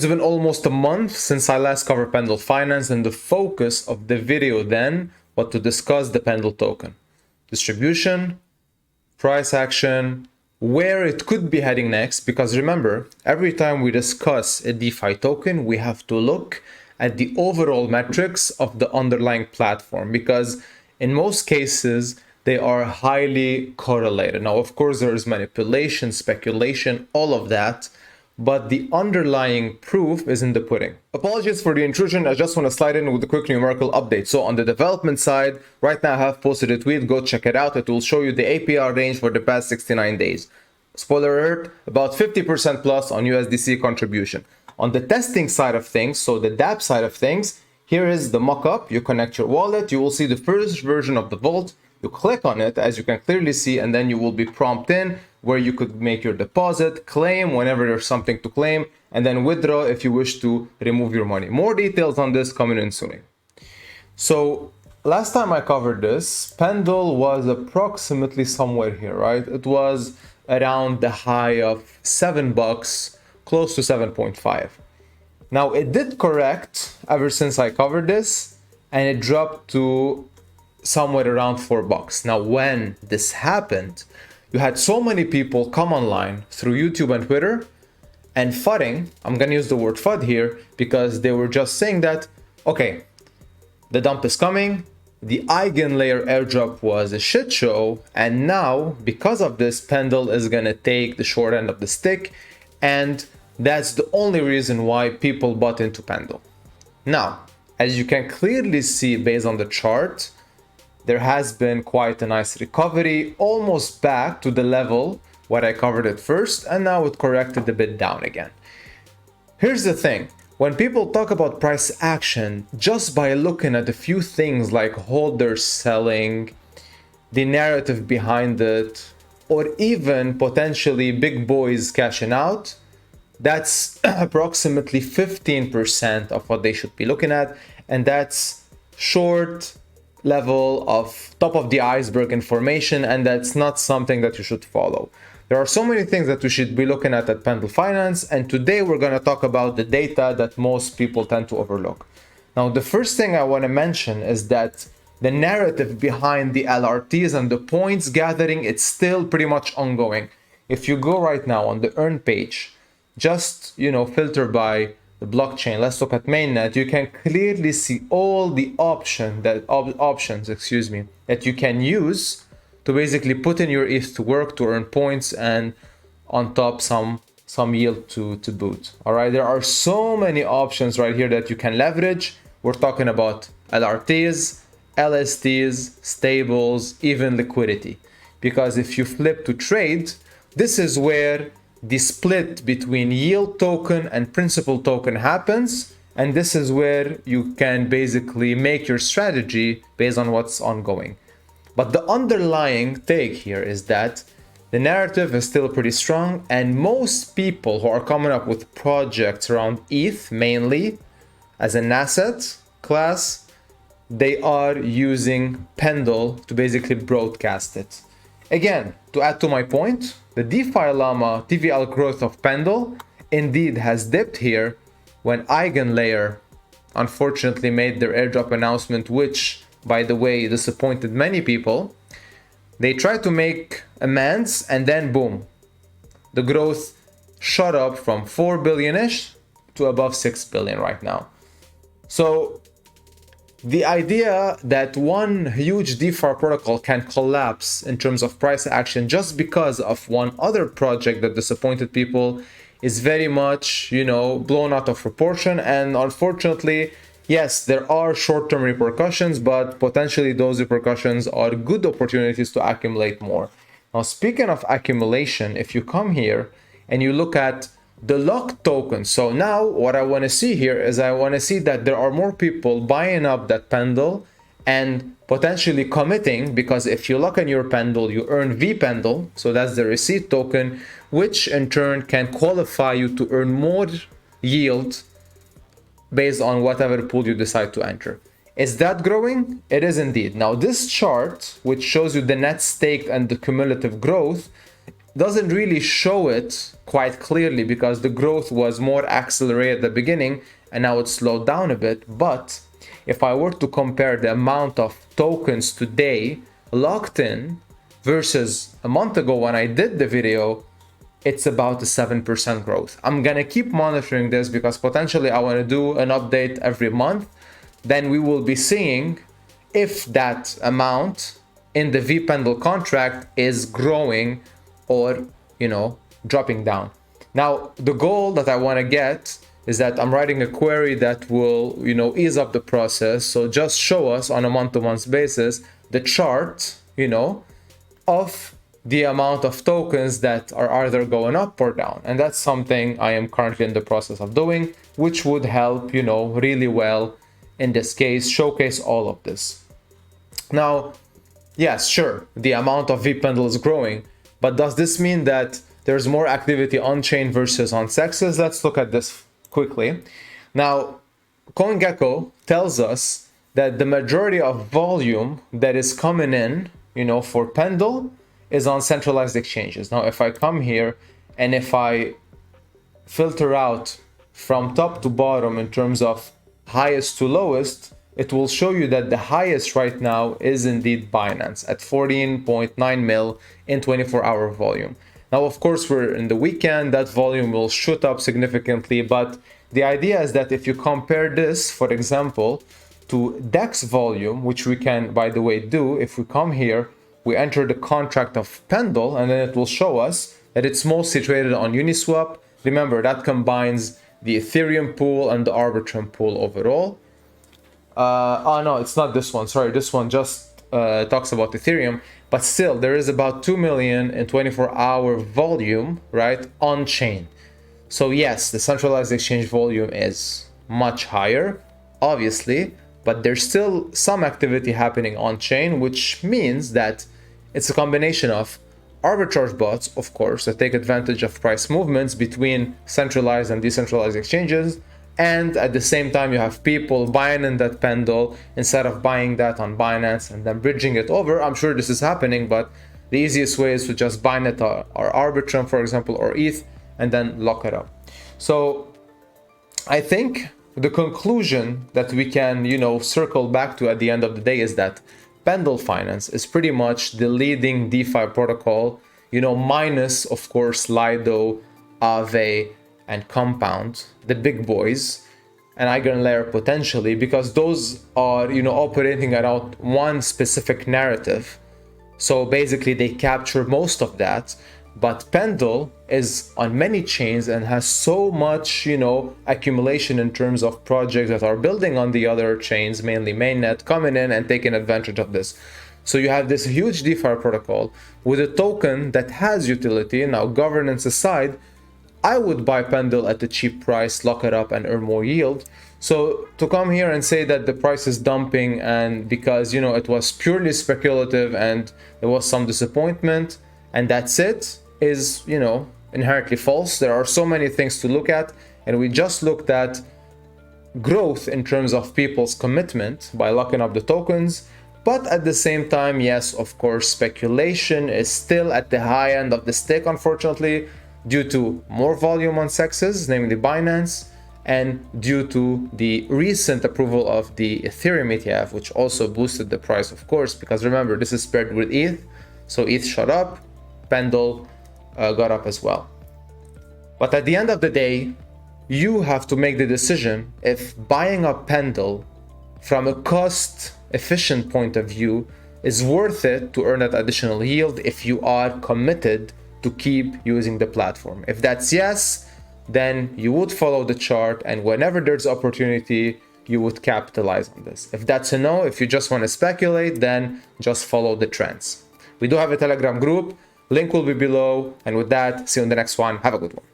It's been almost a month since I last covered Pendle Finance, and the focus of the video then was to discuss the Pendle token. Distribution, price action, where it could be heading next, because remember, every time we discuss a DeFi token, we have to look at the overall metrics of the underlying platform, because in most cases, they are highly correlated. Now, of course, there is manipulation, speculation, all of that, but the underlying proof is in the pudding. Apologies for the intrusion, I just want to slide in with a quick numerical update. So on the development side, right now I have posted a tweet, go check it out. It will show you the APR range for the past 69 days. Spoiler alert, about 50% plus on USDC contribution. On the testing side of things, so the dApp side of things, here is the mock-up. You connect your wallet, you will see the first version of the vault. You click on it, as you can clearly see, and then you will be prompted in where you could make your deposit, claim whenever there's something to claim, and then withdraw if you wish to remove your money. More details on this coming in soon. So last time I covered this, Pendle was approximately somewhere here, right? It was around the high of $7, close to 7.5. Now it did correct ever since I covered this, and it dropped to somewhere around $4. Now, when this happened, you had so many people come online through YouTube and Twitter and fudding. I'm gonna use the word FUD here because they were just saying that, okay, the dump is coming, the eigenlayer airdrop was a shit show, and now because of this, Pendle is gonna take the short end of the stick, and that's the only reason why people bought into Pendle. Now, as you can clearly see based on the chart, there has been quite a nice recovery, almost back to the level where I covered it first, and now it corrected a bit down again. Here's the thing, when people talk about price action, just by looking at a few things like holders selling, the narrative behind it, or even potentially big boys cashing out, that's approximately 15% of what they should be looking at, and that's short level of top of the iceberg information, and that's not something that you should follow. There are so many things that we should be looking at Pendle Finance, and today we're going to talk about the data that most people tend to overlook. Now, the first thing I want to mention is that the narrative behind the LRTs and the points gathering, it's still pretty much ongoing. If you go right now on the earn page, just filter by the blockchain, let's look at mainnet, you can clearly see all the options that you can use to basically put in your ETH to work to earn points, and on top some yield to boot. All right, there are so many options right here that you can leverage. We're talking about LRTs, LSTs, stables, even liquidity, because if you flip to trade, this is where the split between yield token and principal token happens, and this is where you can basically make your strategy based on what's ongoing. But the underlying take here is that the narrative is still pretty strong, and most people who are coming up with projects around ETH mainly as an asset class, they are using Pendle to basically broadcast it. Again, to add to my point, the DeFi Llama TVL growth of Pendle indeed has dipped here when Eigenlayer unfortunately made their airdrop announcement, which, by the way, disappointed many people. They tried to make amends, and then boom, the growth shot up from 4 billion-ish to above 6 billion right now. So the idea that one huge DeFi protocol can collapse in terms of price action just because of one other project that disappointed people is very much, blown out of proportion. And unfortunately, yes, there are short-term repercussions, but potentially those repercussions are good opportunities to accumulate more. Now, speaking of accumulation, if you come here and you look at the lock token. So now what I want to see here is I want to see that there are more people buying up that Pendle and potentially committing, because if you lock in your Pendle, you earn vPendle. So that's the receipt token, which in turn can qualify you to earn more yield based on whatever pool you decide to enter. Is that growing? It is indeed. Now this chart, which shows you the net stake and the cumulative growth, doesn't really show it quite clearly because the growth was more accelerated at the beginning and now it's slowed down a bit. But if I were to compare the amount of tokens today locked in versus a month ago when I did the video, it's about a 7% growth. I'm gonna keep monitoring this because potentially I want to do an update every month. Then we will be seeing if that amount in the Pendle contract is growing or, you know, dropping down. Now, the goal that I want to get is that I'm writing a query that will, you know, ease up the process. So just show us on a month-to-month basis the chart, you know, of the amount of tokens that are either going up or down. And that's something I am currently in the process of doing, which would help, you know, really well in this case, showcase all of this. Now, yes, sure, the amount of Pendle is growing, but does this mean that there's more activity on-chain versus on CEXes? Let's look at this quickly. Now, CoinGecko tells us that the majority of volume that is coming in, you know, for Pendle is on centralized exchanges. Now, if I come here and if I filter out from top to bottom in terms of highest to lowest, it will show you that the highest right now is indeed Binance at 14.9 mil in 24-hour volume. Now, of course, we're in the weekend, that volume will shoot up significantly, but the idea is that if you compare this, for example, to DEX volume, which we can, by the way, do, if we come here, we enter the contract of Pendle, and then it will show us that it's mostly traded on Uniswap. Remember, that combines the Ethereum pool and the Arbitrum pool overall. Oh no, it's not this one. Sorry, this one just talks about Ethereum. But still, there is about 2 million in 24-hour volume, right, on chain. So yes, the centralized exchange volume is much higher, obviously, but there's still some activity happening on chain, which means that it's a combination of arbitrage bots, of course, that take advantage of price movements between centralized and decentralized exchanges. And at the same time, you have people buying in that Pendle instead of buying that on Binance and then bridging it over. I'm sure this is happening, but the easiest way is to just bind it or Arbitrum, for example, or ETH, and then lock it up. So I think the conclusion that we can, you know, circle back to at the end of the day is that Pendle Finance is pretty much the leading DeFi protocol, you know, minus, of course, Lido, Aave, and Compound, the big boys, and eigenlayer potentially, because those are, you know, operating around one specific narrative. So basically they capture most of that, but Pendle is on many chains and has so much, you know, accumulation in terms of projects that are building on the other chains, mainly mainnet, coming in and taking advantage of this. So you have this huge DeFi protocol with a token that has utility. Now, governance aside, I would buy Pendle at a cheap price, lock it up and earn more yield. So to come here and say that the price is dumping and because, you know, it was purely speculative and there was some disappointment and that's it, is, you know, inherently false. There are so many things to look at, and we just looked at growth in terms of people's commitment by locking up the tokens. But at the same time, yes, of course, speculation is still at the high end of the stick, unfortunately, due to more volume on CEXes, namely Binance, and due to the recent approval of the Ethereum ETF, which also boosted the price, of course, because remember, this is paired with ETH, so ETH shot up, Pendle got up as well. But at the end of the day, you have to make the decision if buying up Pendle from a cost-efficient point of view is worth it to earn that additional yield if you are committed to keep using the platform. If that's yes, then you would follow the chart, and whenever there's opportunity, you would capitalize on this. If that's a no, if you just want to speculate, then just follow the trends. We do have a Telegram group, link will be below, and with that, see you in the next one. Have a good one.